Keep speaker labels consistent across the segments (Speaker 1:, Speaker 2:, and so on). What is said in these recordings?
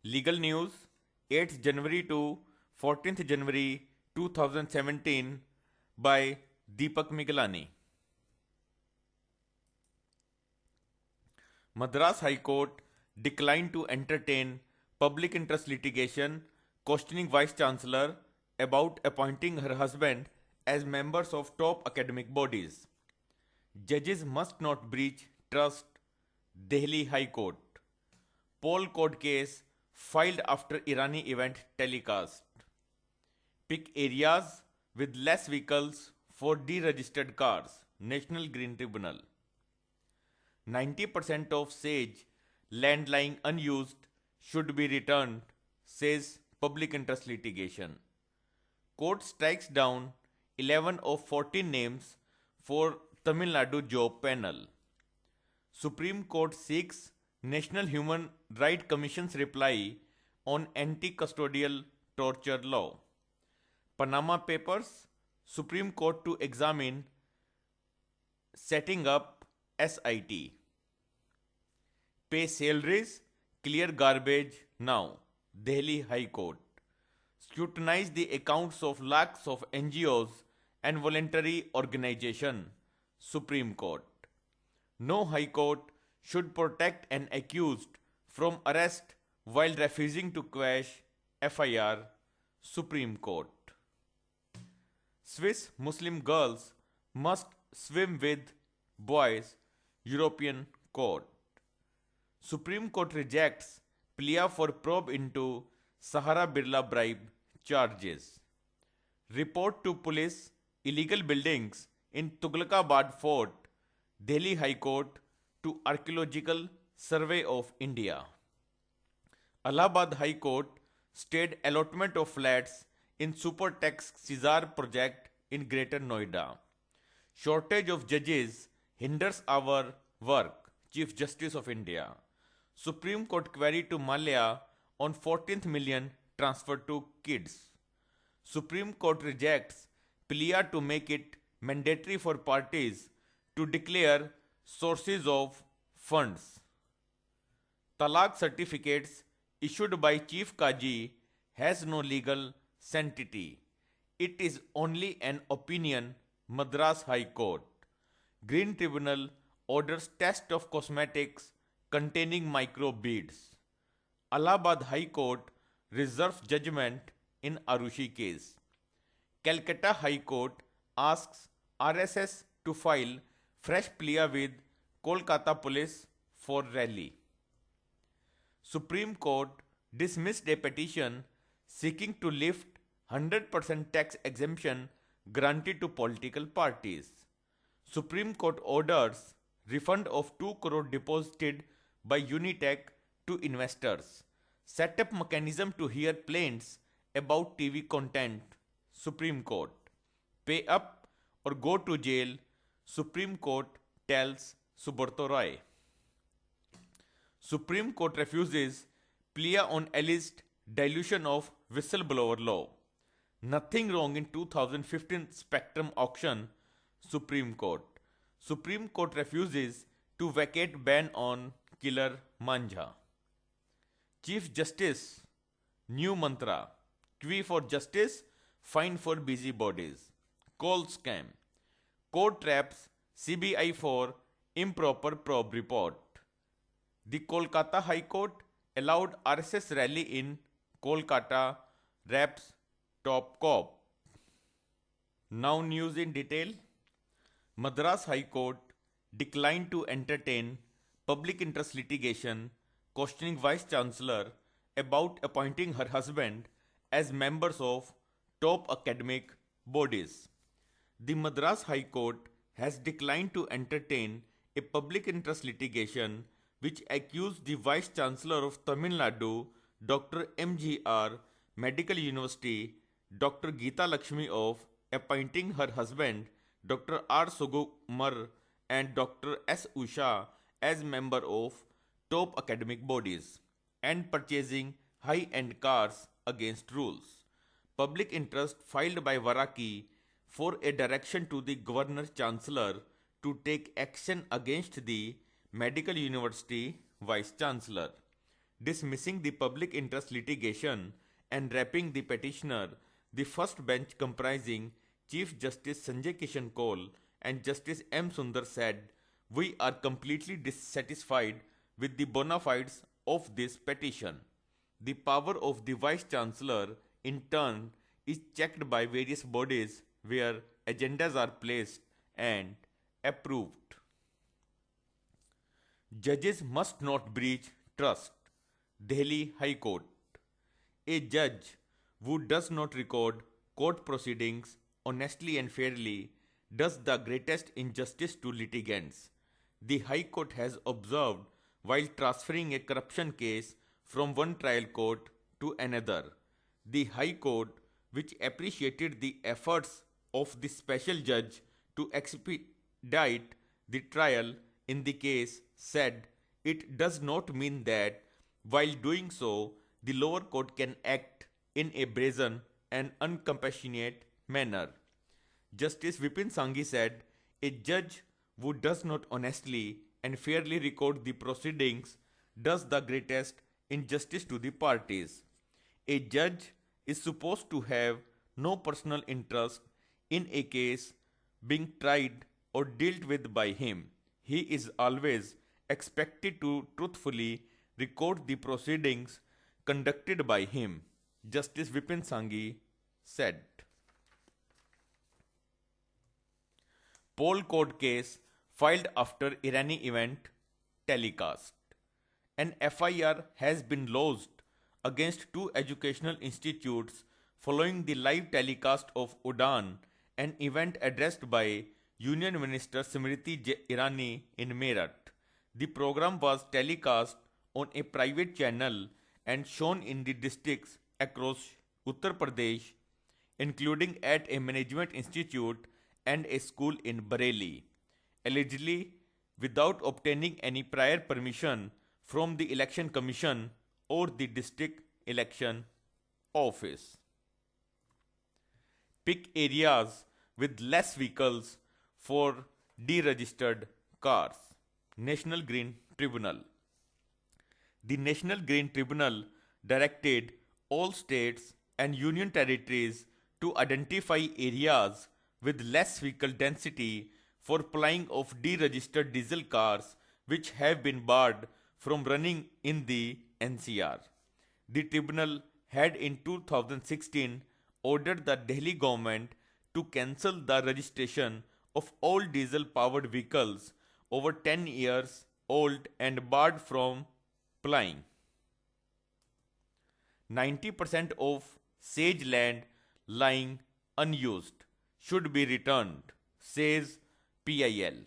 Speaker 1: Legal News, 8th January to 14th January 2017 by Deepak Miglani. Madras High Court declined to entertain public interest litigation questioning Vice Chancellor about appointing her husband as members of top academic bodies. Judges must not breach trust, Delhi High Court. Poll code case filed after Irani event telecast. Pick areas with less vehicles for deregistered cars, National Green Tribunal. 90% of Sage land lying unused should be returned, says public interest litigation. Court strikes down 11 of 14 names for Tamil Nadu job panel. Supreme Court seeks National Human Rights Commission's reply on anti-custodial torture law. Panama Papers, Supreme Court to examine setting up SIT. Pay salaries, clear garbage now, Delhi High Court. Scrutinize the accounts of lakhs of NGOs and voluntary organizations, Supreme Court. No High Court should protect an accused from arrest while refusing to quash FIR, Supreme Court. Swiss Muslim girls must swim with boys, European Court. Supreme Court rejects plea for probe into Sahara Birla bribe charges. Report to police illegal buildings in Tughlakabad Fort, Delhi High Court to Archaeological Survey of India. Allahabad High Court stayed allotment of flats in Supertax Caesar project in Greater Noida. Shortage of judges hinders our work, Chief Justice of India. Supreme Court query to Malia on 14th million transfer to kids. Supreme Court rejects plea to make it mandatory for parties to declare sources of funds. Talaq certificates issued by Chief Kaji has no legal sanctity. It is only an opinion, Madras High Court. Green Tribunal orders test of cosmetics containing micro beads. Allahabad High Court reserves judgment in Arushi case. Calcutta High Court asks RSS to file fresh plea with Kolkata police for rally. Supreme Court dismissed a petition seeking to lift 100% tax exemption granted to political parties. Supreme Court orders refund of 2 crore deposited by Unitech to investors. Set up mechanism to hear plaints about TV content, Supreme Court. Pay up or go to jail, Supreme Court tells Subrata Roy. Supreme Court refuses plea on alleged dilution of whistleblower law. Nothing wrong in 2015 Spectrum auction, Supreme Court. Supreme Court refuses to vacate ban on killer Manja. Chief Justice, new mantra. Qui for justice, fine for busybodies. Coal scam. Court traps CBI for improper probe report. The Kolkata High Court allowed RSS rally in Kolkata, wraps top cop. Now news in detail. Madras High Court declined to entertain public interest litigation questioning Vice Chancellor about appointing her husband as members of top academic bodies. The Madras High Court has declined to entertain a public interest litigation which accused the Vice Chancellor of Tamil Nadu, Dr. MGR Medical University, Dr. Geeta Lakshmi of appointing her husband, Dr. R. Sugumar and Dr. S. Usha as member of top academic bodies and purchasing high-end cars against rules. Public interest filed by Varaki for a direction to the Governor Chancellor to take action against the Medical University Vice Chancellor. dismissing the public interest litigation and wrapping the petitioner. The first bench, comprising Chief Justice Sanjay Kishan Kaul and Justice M. Sundar, said, "We are completely dissatisfied with the bona fides of this petition. The power of the Vice Chancellor, in turn, is checked by various bodies where agendas are placed and approved. Judges must not breach trust." Delhi High Court. A judge who does not record court proceedings honestly and fairly does the greatest injustice to litigants. The High Court has observed while transferring a corruption case from one trial court to another. The High Court, which appreciated the efforts of the special judge to expedite the trial in the case, said it does not mean that while doing so, the lower court can act in a brazen and uncompassionate manner. Justice Vipin Sanghi said, "A judge who does not honestly and fairly record the proceedings does the greatest injustice to the parties. A judge is supposed to have no personal interest in a case being tried or dealt with by him. He is always expected to truthfully record the proceedings conducted by him," Justice Vipin Sanghi said. Poll code case filed after Irani event telecast. An FIR has been lodged against two educational institutes following the live telecast of Udan, an event addressed by Union Minister Smriti Irani in Meerut. The program was telecast on a private channel and shown in the districts across Uttar Pradesh, including at a management institute and a school in Bareilly, allegedly without obtaining any prior permission from the Election Commission or the District Election Office. Pick areas with less vehicles for deregistered cars. National Green Tribunal. The National Green Tribunal directed all states and union territories to identify areas with less vehicle density for plying of deregistered diesel cars which have been barred from running in the NCR. The tribunal had in 2016 ordered the Delhi government to cancel the registration of all diesel-powered vehicles over 10 years old and barred from plying. 90% of sage land lying unused should be returned, says PIL.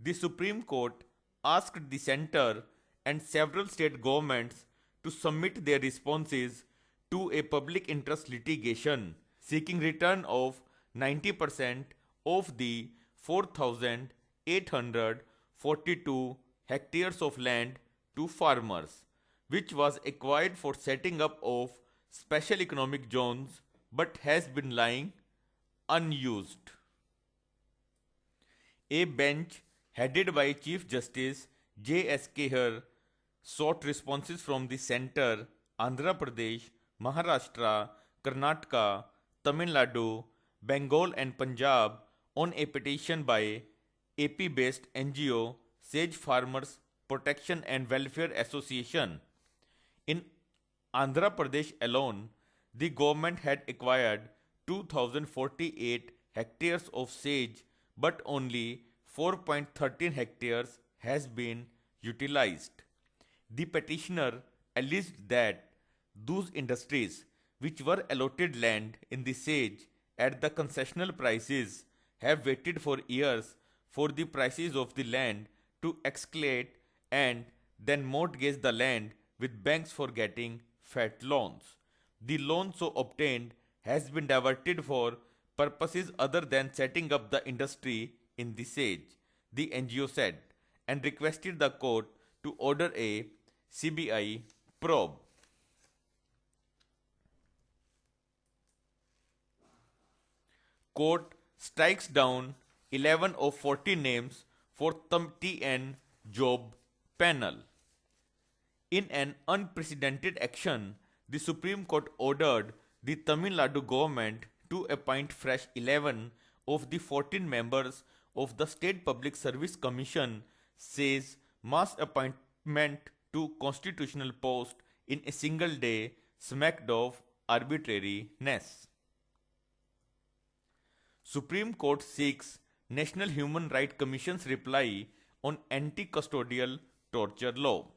Speaker 1: The Supreme Court asked the centre and several state governments to submit their responses to a public interest litigation seeking return of 90% of the 4,842 hectares of land to farmers, which was acquired for setting up of special economic zones but has been lying unused. A bench headed by Chief Justice J.S. Kehar sought responses from the centre, Andhra Pradesh, Maharashtra, Karnataka, Tamil Nadu, Bengal and Punjab on a petition by AP-based NGO Sage Farmers Protection and Welfare Association. In Andhra Pradesh alone, the government had acquired 2,048 hectares of sage, but only 4.13 hectares has been utilized. The petitioner alleged that those industries which were allotted land in the sage at the concessional prices have waited for years for the prices of the land to escalate and then mortgage the land with banks for getting fat loans. The loan so obtained has been diverted for purposes other than setting up the industry in the sage, the NGO said, and requested the court to order a CBI probe. Court strikes down 11 of 40 names for TN job panel. In an unprecedented action, the Supreme Court ordered the Tamil Nadu government to appoint fresh 11 of the 14 members of the State Public Service Commission, says mass appointment to constitutional post in a single day smacked of arbitrariness. Supreme Court seeks National Human Rights Commission's reply on anti-custodial torture law.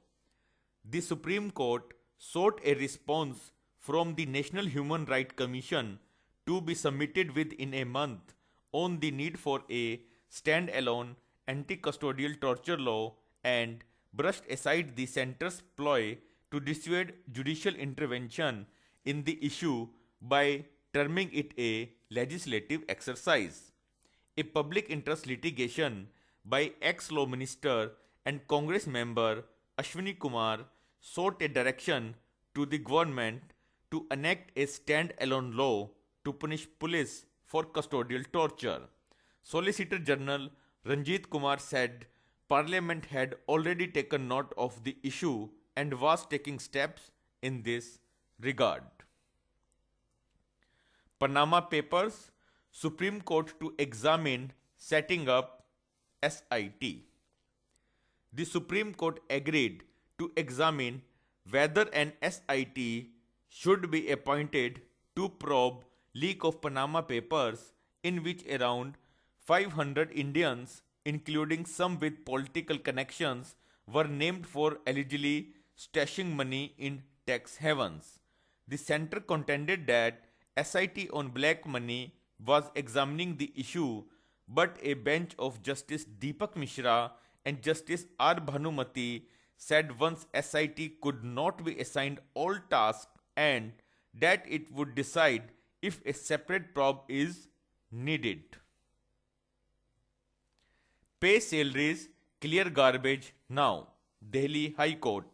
Speaker 1: The Supreme Court sought a response from the National Human Rights Commission to be submitted within a month on the need for a stand-alone anti-custodial torture law and brushed aside the centre's ploy to dissuade judicial intervention in the issue by terming it a legislative exercise. A public interest litigation by ex-law minister and Congress member Ashwini Kumar sought a direction to the government to enact a stand-alone law to punish police for custodial torture. Solicitor General Ranjit Kumar said Parliament had already taken note of the issue and was taking steps in this regard. Panama Papers, Supreme Court to examine setting up SIT. The Supreme Court agreed to examine whether an SIT should be appointed to probe leak of Panama Papers, in which around 500 Indians, including some with political connections, were named for allegedly stashing money in tax havens. The centre contended that SIT on black money was examining the issue, but a bench of Justice Deepak Mishra and Justice R. Bhanumati said once SIT could not be assigned all tasks and that it would decide if a separate probe is needed. Pay salaries, clear garbage now. Delhi High Court.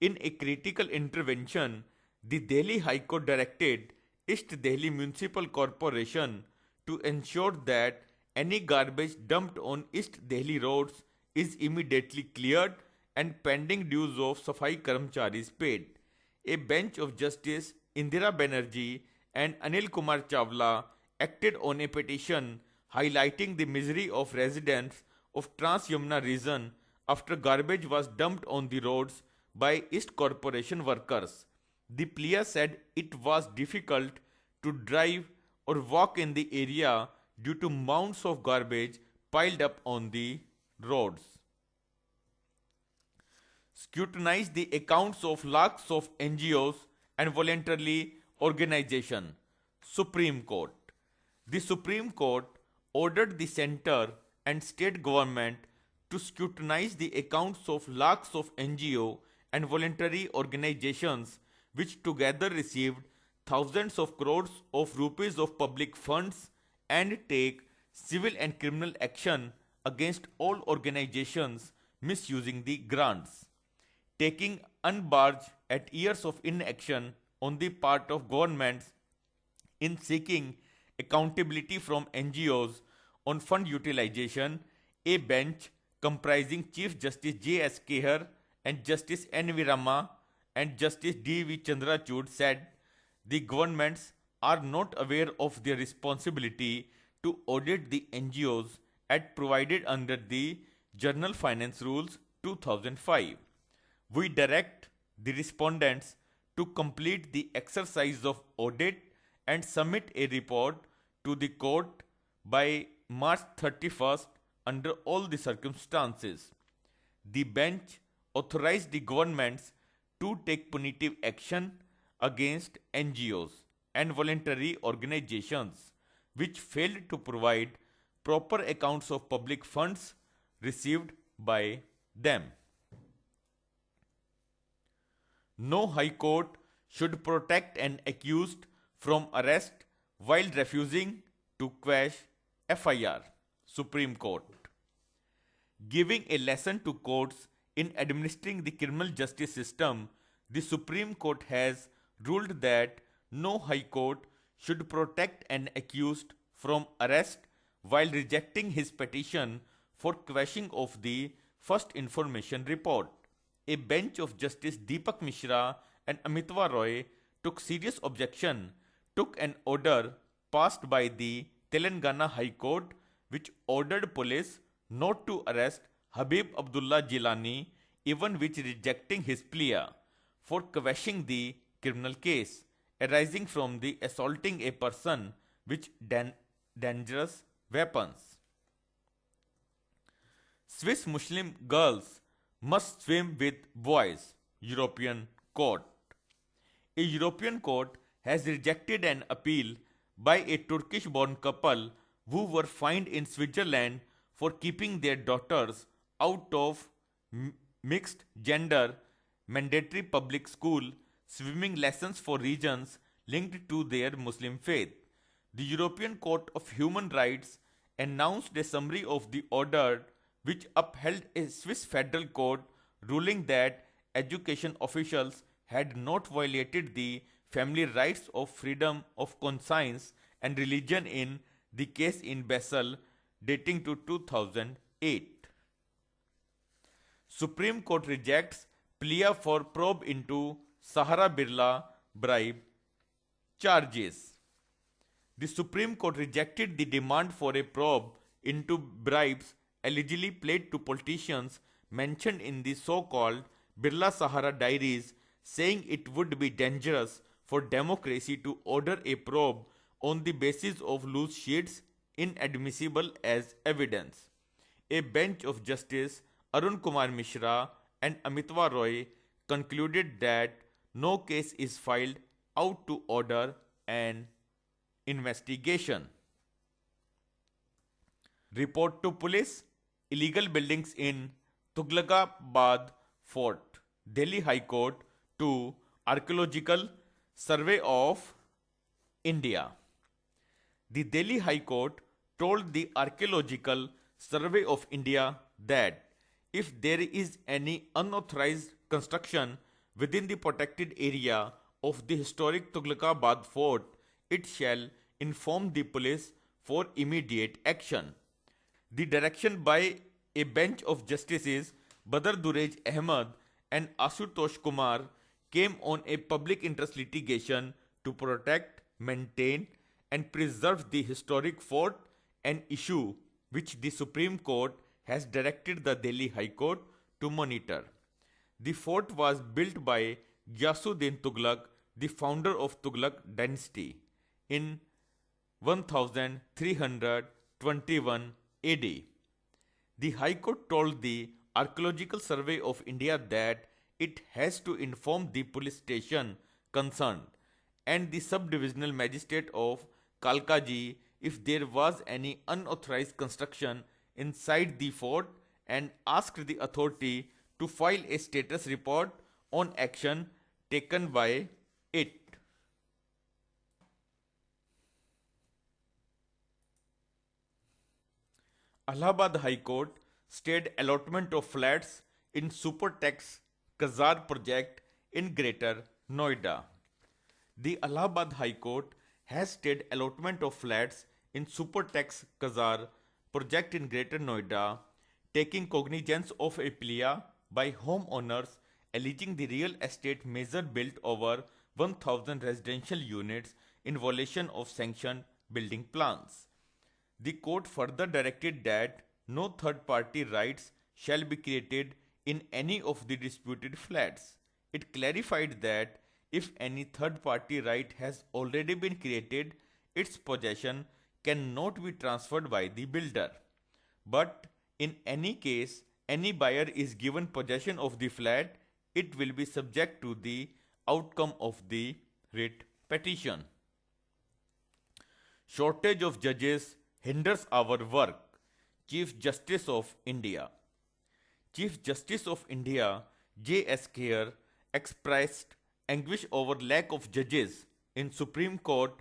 Speaker 1: In a critical intervention, the Delhi High Court directed East Delhi Municipal Corporation to ensure that any garbage dumped on East Delhi roads is immediately cleared and pending dues of Safai Karmcharis paid. A bench of Justice Indira Banerjee and Anil Kumar Chawla acted on a petition highlighting the misery of residents of Trans Yamuna region after garbage was dumped on the roads by East Corporation workers. The plea said it was difficult to drive or walk in the area due to mounds of garbage piled up on the roads. Scrutinize the accounts of lakhs of NGOs and voluntary organizations. Supreme Court. The Supreme Court ordered the centre and state government to scrutinize the accounts of lakhs of NGO and voluntary organizations which together received thousands of crores of rupees of public funds and take civil and criminal action against all organizations misusing the grants. Taking unbarred at years of inaction on the part of governments in seeking accountability from NGOs on fund utilization, a bench comprising Chief Justice J.S. Kehar and Justice N.V. Rama and Justice D.V. Chandrachud said the governments are not aware of their responsibility to audit the NGOs as provided under the Journal Finance Rules 2005. We direct the respondents to complete the exercise of audit and submit a report to the court by March 31st under all the circumstances. The bench authorized the governments to take punitive action against NGOs and voluntary organizations which failed to provide proper accounts of public funds received by them. No High Court should protect an accused from arrest while refusing to quash FIR. Supreme Court. Giving a lesson to courts in administering the criminal justice system, the Supreme Court has ruled that no High Court should protect an accused from arrest while rejecting his petition for quashing of the first information report. A bench of Justice Deepak Mishra and Amitwa Roy took serious objection, took an order passed by the Telangana High Court which ordered police not to arrest Habib Abdullah Jilani, even which rejecting his plea for quashing the criminal case arising from the assaulting a person with dangerous weapons. Swiss Muslim girls must swim with boys. European Court. A European court has rejected an appeal by a Turkish-born couple who were fined in Switzerland for keeping their daughters out of mixed gender mandatory public school swimming lessons for reasons linked to their Muslim faith. The European Court of Human Rights announced a summary of the order which upheld a Swiss federal court ruling that education officials had not violated the family rights of freedom of conscience and religion in the case in Basel dating to 2008. Supreme Court rejects plea for probe into Sahara Birla bribe charges. The Supreme Court rejected the demand for a probe into bribes allegedly paid to politicians mentioned in the so-called Birla Sahara diaries, saying it would be dangerous for democracy to order a probe on the basis of loose sheets inadmissible as evidence. A bench of Justice Arun Kumar Mishra and Amitwa Roy concluded that no case is filed out to order an investigation. Report to police: illegal buildings in Tughlaqabad Fort, Delhi High Court to Archaeological Survey of India. The Delhi High Court told the Archaeological Survey of India that if there is any unauthorized construction within the protected area of the historic Tughlaqabad Fort, it shall inform the police for immediate action. The direction by a bench of Justices Badr Durej Ahmed and Asutosh Kumar came on a public interest litigation to protect, maintain and preserve the historic fort, an issue which the Supreme Court has directed the Delhi High Court to monitor. The fort was built by Ghiyasuddin Tughlaq, the founder of Tughlaq dynasty, in 1321 AD. The High Court told the Archaeological Survey of India that it has to inform the police station concerned and the sub-divisional magistrate of Kalkaji if there was any unauthorized construction inside the fort and asked the authority to file a status report on action taken by it. Allahabad High Court stayed allotment of flats in Supertax Kazar project in Greater Noida. The Allahabad High Court has stayed allotment of flats in Supertax Kazar project in Greater Noida, taking cognizance of a plea by homeowners alleging the real estate measure built over 1,000 residential units in violation of sanctioned building plans. The court further directed that no third-party rights shall be created in any of the disputed flats. It clarified that if any third-party right has already been created, its possession cannot be transferred by the builder. But in any case, any buyer is given possession of the flat, it will be subject to the outcome of the writ petition. Shortage of judges hinders our work. Chief Justice of India. Chief Justice of India J.S. Kher expressed anguish over lack of judges in Supreme Court,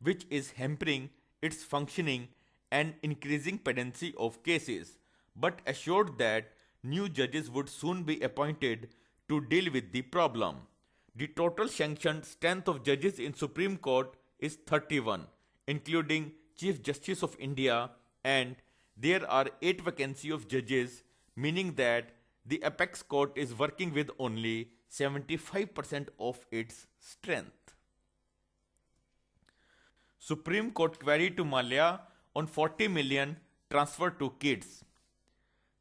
Speaker 1: which is hampering its functioning and increasing pendency of cases, but assured that new judges would soon be appointed to deal with the problem. The total sanctioned strength of judges in Supreme Court is 31, including Chief Justice of India, and there are 8 vacancies of judges, meaning that the apex court is working with only 75% of its strength. Supreme Court query to Malia on 40 million transfer to kids.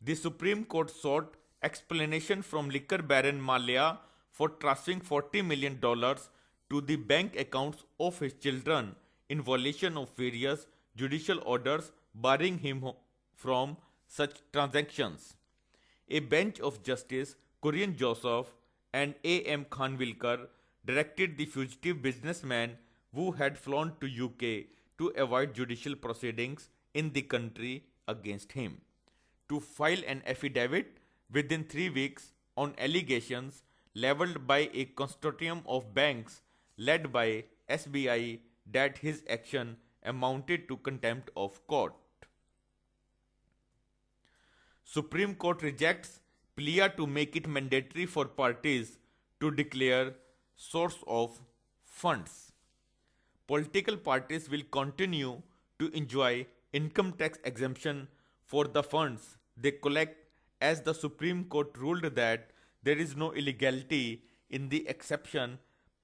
Speaker 1: The Supreme Court sought explanation from liquor baron Malia for transferring $40 million to the bank accounts of his children in violation of various judicial orders barring him from such transactions. A bench of Justice Kurian Joseph and A.M. Khanwilkar directed the fugitive businessman who had flown to UK to avoid judicial proceedings in the country against him to file an affidavit within 3 weeks on allegations leveled by a consortium of banks led by SBI that his action amounted to contempt of court. Supreme Court rejects plea to make it mandatory for parties to declare source of funds. Political parties will continue to enjoy income tax exemption for the funds they collect, as the Supreme Court ruled that there is no illegality in the exception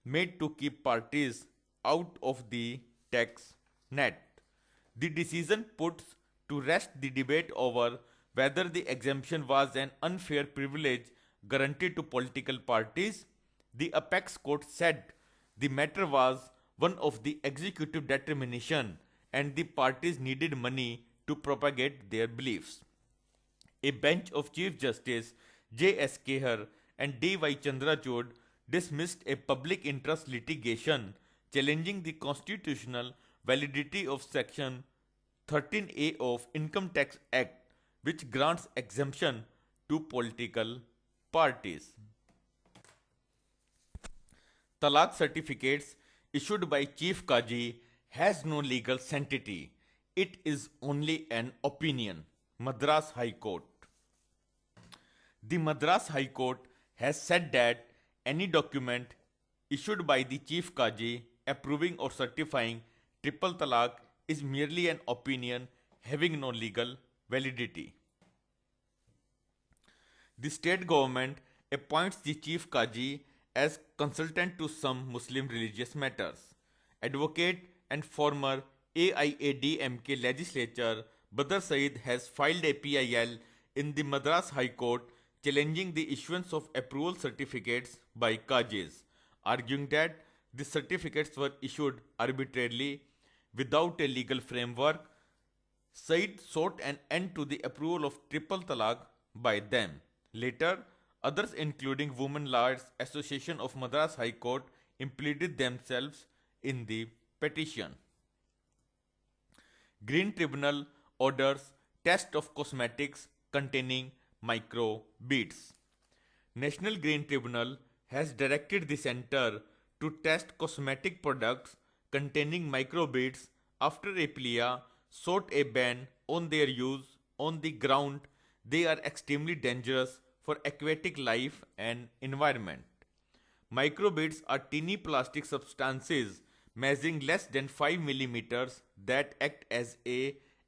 Speaker 1: made to keep parties out of the tax net. The decision puts to rest the debate over whether the exemption was an unfair privilege guaranteed to political parties. The apex court said the matter was one of the executive determination and the parties needed money to propagate their beliefs. A bench of Chief Justice J.S. Kehar and D.Y. Chandrachud dismissed a public interest litigation challenging the constitutional validity of Section 13A of Income Tax Act, which grants exemption to political parties. Talaq certificates issued by Chief Kaji has no legal sanctity. It is only an opinion. Madras High Court. The Madras High Court has said that any document issued by the Chief Kaji approving or certifying triple talaq is merely an opinion having no legal validity. The state government appoints the Chief Kaji as consultant to some Muslim religious matters. Advocate and former AIADMK legislator Badr Saeed has filed a PIL in the Madras High Court challenging the issuance of approval certificates by Kajis, arguing that the certificates were issued arbitrarily without a legal framework. Saeed sought an end to the approval of triple talaq by them. Later, others including Women Lawyers Association of Madras High Court implemented themselves in the petition. Green Tribunal orders test of cosmetics containing micro beads. National Green Tribunal has directed the Centre to test cosmetic products containing micro beads after a plea sought a ban on their use on the ground they are extremely dangerous for aquatic life and environment. Microbeads are teeny plastic substances measuring less than 5 millimeters that act as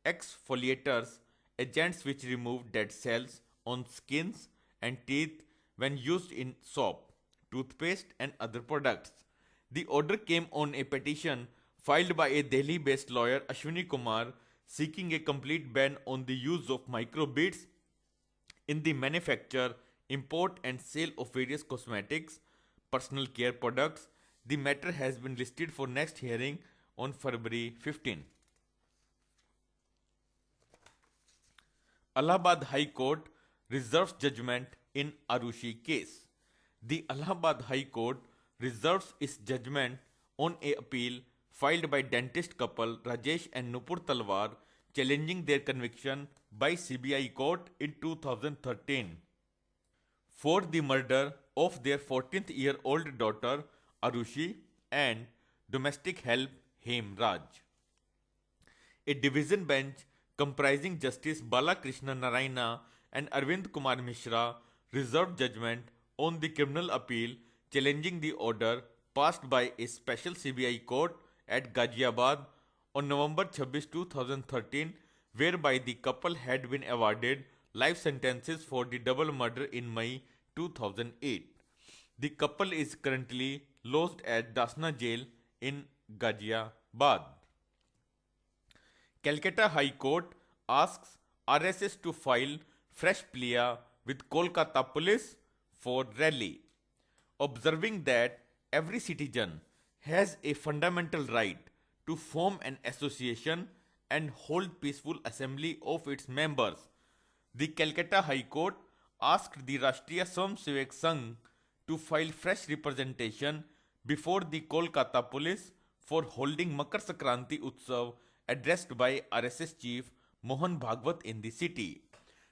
Speaker 1: exfoliators, agents which remove dead cells on skins and teeth when used in soap, toothpaste and other products. The order came on a petition filed by a Delhi-based lawyer Ashwini Kumar seeking a complete ban on the use of microbeads in the manufacture, import and sale of various cosmetics, personal care products. The matter has been listed for next hearing on February 15. Allahabad High Court reserves judgment in Arushi case. The Allahabad High Court reserves its judgment on a appeal filed by dentist couple Rajesh and Nupur Talwar challenging their conviction by CBI court in 2013 for the murder of their 14th-year-old daughter Arushi and domestic help Hem Raj. A division bench comprising Justice Balakrishna Narayana and Arvind Kumar Mishra reserved judgment on the criminal appeal challenging the order passed by a special CBI court at Ghaziabad on November 26, 2013, whereby the couple had been awarded life sentences for the double murder in May 2008. The couple is currently lodged at Dasna Jail in Ghaziabad. Calcutta High Court asks RSS to file fresh plea with Kolkata police for rally, observing that every citizen has a fundamental right to form an association and hold peaceful assembly of its members. The Calcutta High Court asked the Rashtriya Swayamsevak Sangh to file fresh representation before the Kolkata police for holding Makar Sankranti Utsav addressed by RSS chief Mohan Bhagwat in the city.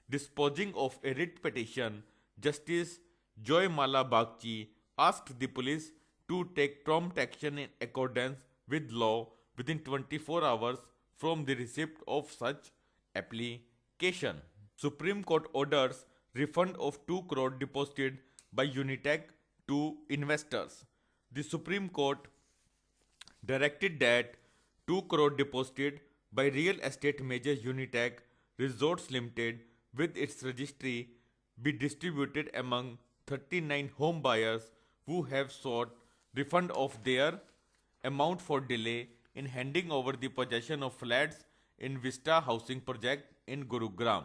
Speaker 1: Disposing of a writ petition, Justice Joymala Bagchi asked the police to take prompt action in accordance with law within 24 hours from the receipt of such application. Supreme Court orders refund of 2 crore deposited by Unitech to investors. The Supreme Court directed that 2 crore deposited by real estate major Unitech Resorts Limited with its registry be distributed among 39 home buyers who have sought refund of their amount for delay in handing over the possession of flats in Vista housing project in Gurugram.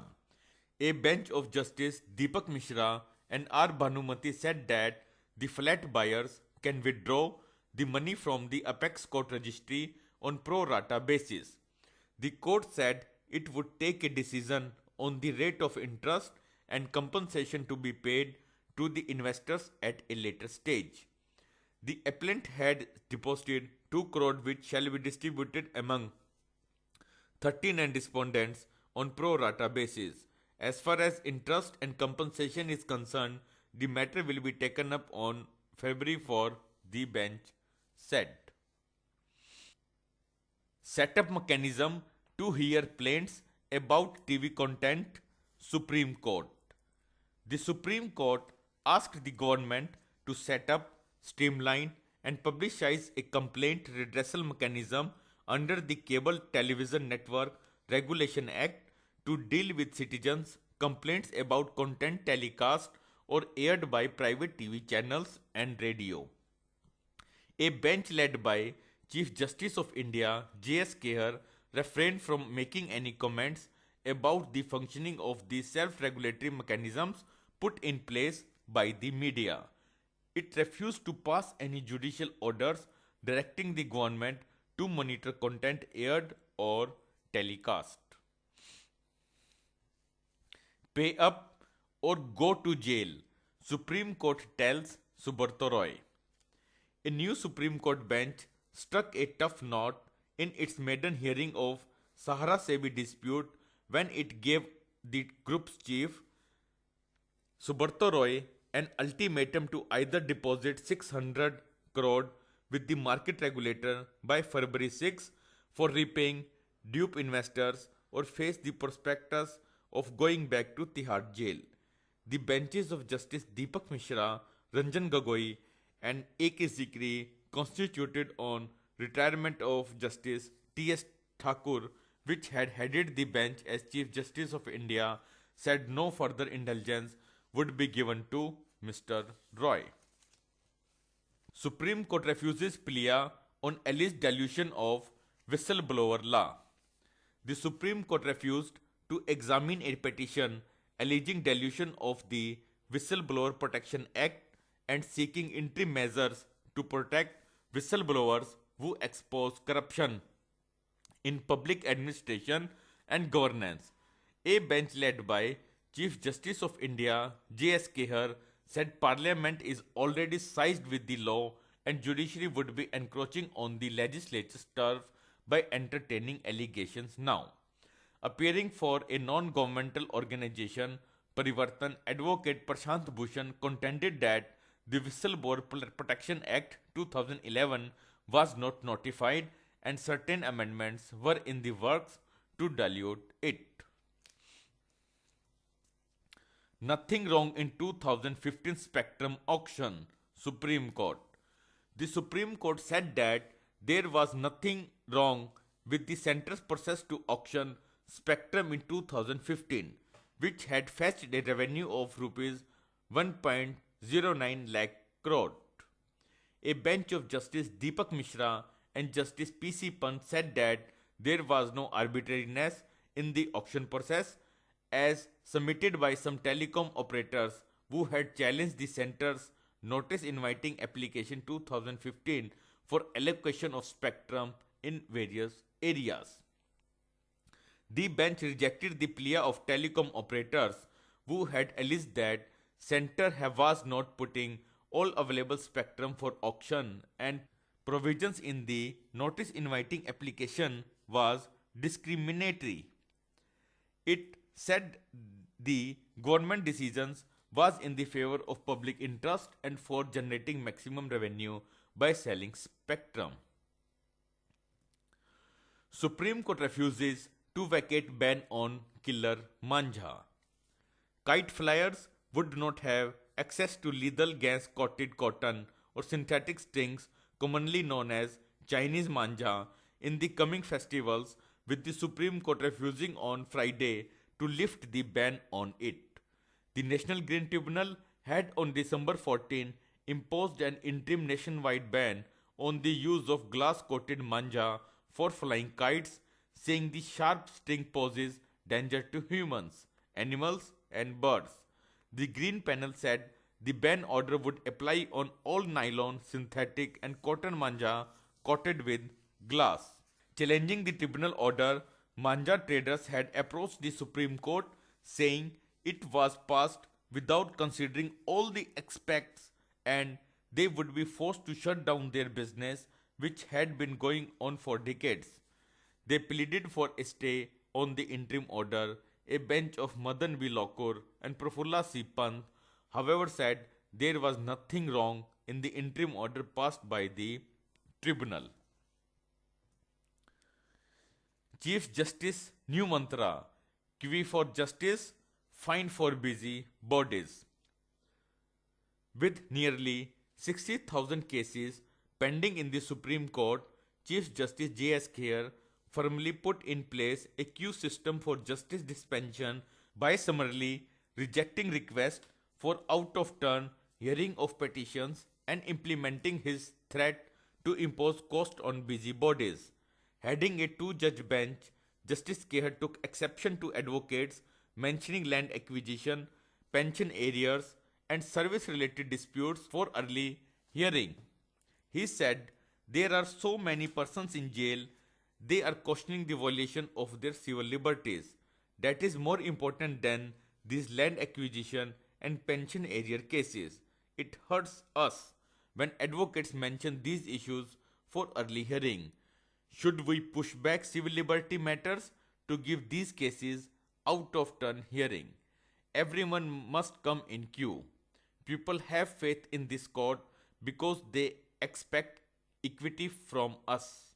Speaker 1: A bench of Justice Deepak Mishra and R. Bhanumati said that the flat buyers can withdraw the money from the Apex Court registry on pro rata basis. The court said it would take a decision on the rate of interest and compensation to be paid to the investors at a later stage. The appellant had deposited 2 crore which shall be distributed among 39 respondents on pro rata basis. As far as interest and compensation is concerned, the matter will be taken up on February 4, the bench said. Set up mechanism to hear plaints about TV content, Supreme Court. The Supreme Court asked the government to set up, streamline and publicize a complaint redressal mechanism under the Cable Television Network Regulation Act to deal with citizens' complaints about content telecast or aired by private TV channels and radio. A bench led by Chief Justice of India J.S. Kehar refrained from making any comments about the functioning of the self-regulatory mechanisms put in place by the media. It refused to pass any judicial orders directing the government to monitor content aired or telecast. Pay up or go to jail, Supreme Court tells Subrata Roy. A new Supreme Court bench struck a tough knot in its maiden hearing of Sahara Sebi dispute when it gave the group's chief, Subrata Roy, an ultimatum to either deposit 600 crore with the market regulator by February 6 for repaying dupe investors or face the prospectus of going back to Tihar jail. The benches of Justice Deepak Mishra, Ranjan Gogoi and A.K. Sikri, constituted on retirement of Justice T.S. Thakur, which had headed the bench as Chief Justice of India, said no further indulgence would be given to Mr. Roy. Supreme Court refuses plea on alleged dilution of whistleblower law. The Supreme Court refused to examine a petition alleging dilution of the Whistleblower Protection Act and seeking interim measures to protect whistleblowers who expose corruption in public administration and governance. A bench led by Chief Justice of India J.S. Kehar said Parliament is already sized with the law and judiciary would be encroaching on the legislature's turf by entertaining allegations now. Appearing for a non-governmental organization, Parivartan advocate Prashant Bhushan contended that the Whistleblower Protection Act 2011 was not notified and certain amendments were in the works to dilute it. Nothing wrong in 2015 spectrum auction, Supreme Court. The Supreme Court said that there was nothing wrong with the centre's process to auction spectrum in 2015. which had fetched a revenue of rupees 1.09 lakh crore. A bench of Justice Deepak Mishra and Justice P.C. Pant said that there was no arbitrariness in the auction process as submitted by some telecom operators who had challenged the center's notice inviting application 2015 for allocation of spectrum in various areas. The bench rejected the plea of telecom operators who had alleged that center was not putting all available spectrum for auction and provisions in the notice inviting application was discriminatory. It said the government decisions was in the favor of public interest and for generating maximum revenue by selling spectrum. Supreme Court refuses to vacate ban on killer manja. Kite flyers would not have access to lethal gas coated cotton or synthetic strings commonly known as Chinese manja in the coming festivals, with the Supreme Court refusing on Friday to lift the ban on it. The National Green Tribunal had on December 14 imposed an interim nationwide ban on the use of glass-coated manja for flying kites, saying the sharp sting poses danger to humans, animals and birds. The Green Panel said the ban order would apply on all nylon, synthetic and cotton manja coated with glass. Challenging the tribunal order, manja traders had approached the Supreme Court saying it was passed without considering all the aspects and they would be forced to shut down their business, which had been going on for decades. They pleaded for a stay on the interim order. A bench of Madan V. Lokur and Prafulla C. Pant, however, said there was nothing wrong in the interim order passed by the tribunal. Chief Justice New Mantra, Kiwi for Justice, Fine for Busy Bodies. With nearly 60,000 cases pending in the Supreme Court, Chief Justice J.S. Kher firmly put in place a queue system for justice dispensation by summarily rejecting requests for out-of-turn hearing of petitions and implementing his threat to impose cost on busybodies. Heading a two-judge bench, Justice Kher took exception to advocates mentioning land acquisition, pension arrears, and service-related disputes for early hearing. He said, there are so many persons in jail, they are questioning the violation of their civil liberties. That is more important than these land acquisition and pension arrear cases. It hurts us when advocates mention these issues for early hearing. Should we push back civil liberty matters to give these cases out-of-turn hearing? Everyone must come in queue. People have faith in this court because they expect equity from us.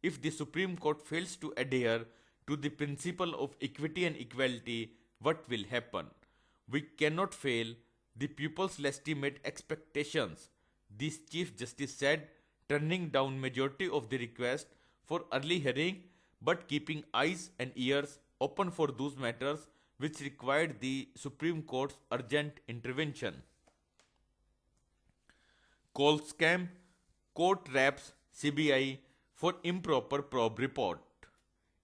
Speaker 1: If the Supreme Court fails to adhere to the principle of equity and equality, what will happen? We cannot fail the people's legitimate expectations, this Chief Justice said, turning down majority of the request for early hearing but keeping eyes and ears open for those matters which required the Supreme Court's urgent intervention. Coal scam, court wraps CBI for improper probe report.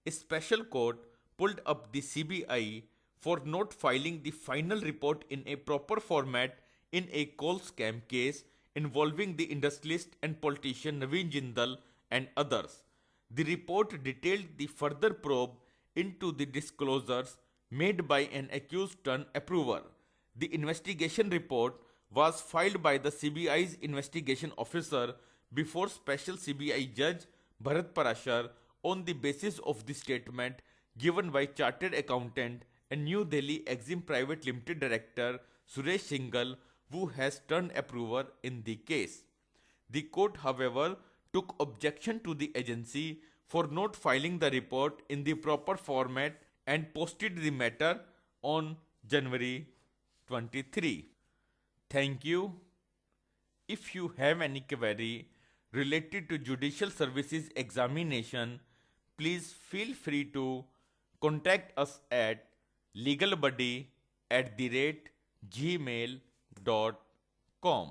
Speaker 1: A special court pulled up the CBI for not filing the final report in a proper format in a coal scam case involving the industrialist and politician Naveen Jindal and others. The report detailed the further probe into the disclosures made by an accused turned approver. The investigation report was filed by the CBI's investigation officer before Special CBI Judge Bharat Parashar on the basis of the statement given by Chartered Accountant and New Delhi Exim Private Limited Director Suresh Singhal, who has turned approver in the case. The court, however, took objection to the agency for not filing the report in the proper format and posted the matter on January 23. Thank you. If you have any query related to judicial services examination, please feel free to contact us at legalbuddy@gmail.com.